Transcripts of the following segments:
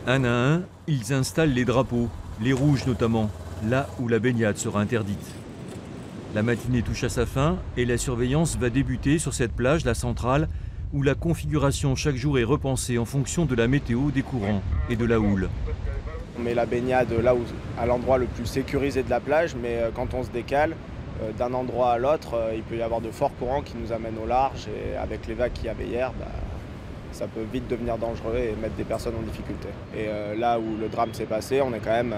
Un à un, ils installent les drapeaux, les rouges notamment, là où la baignade sera interdite. La matinée touche à sa fin et la surveillance va débuter sur cette plage, la centrale, où la configuration chaque jour est repensée en fonction de la météo, des courants et de la houle. On met la baignade là où, à l'endroit le plus sécurisé de la plage, mais quand on se décale d'un endroit à l'autre, il peut y avoir de forts courants qui nous amènent au large et avec les vagues qu'il y avait hier, ça peut vite devenir dangereux et mettre des personnes en difficulté. Et là où le drame s'est passé, on est quand même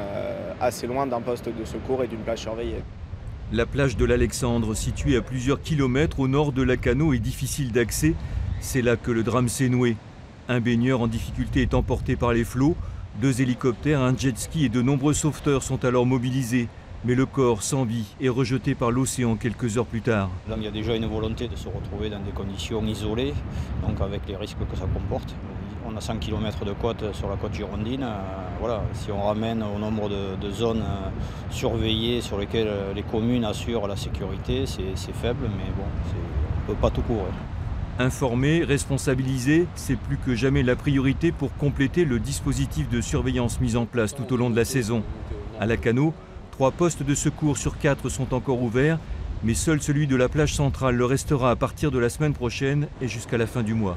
assez loin d'un poste de secours et d'une plage surveillée. La plage de l'Alexandre, située à plusieurs kilomètres au nord de Lacanau, est difficile d'accès. C'est là que le drame s'est noué. Un baigneur en difficulté est emporté par les flots. 2 hélicoptères, un jet ski et de nombreux sauveteurs sont alors mobilisés. Mais le corps sans vie est rejeté par l'océan quelques heures plus tard. Donc il y a déjà une volonté de se retrouver dans des conditions isolées, donc avec les risques que ça comporte. On a 100 km de côte sur la côte girondine. Voilà, si on ramène au nombre de zones surveillées sur lesquelles les communes assurent la sécurité, c'est faible, mais bon, on ne peut pas tout couvrir. Informer, responsabiliser, c'est plus que jamais la priorité pour compléter le dispositif de surveillance mis en place tout au long de la saison. À Lacanau, 3 postes de secours sur 4 sont encore ouverts, mais seul celui de la plage centrale le restera à partir de la semaine prochaine et jusqu'à la fin du mois.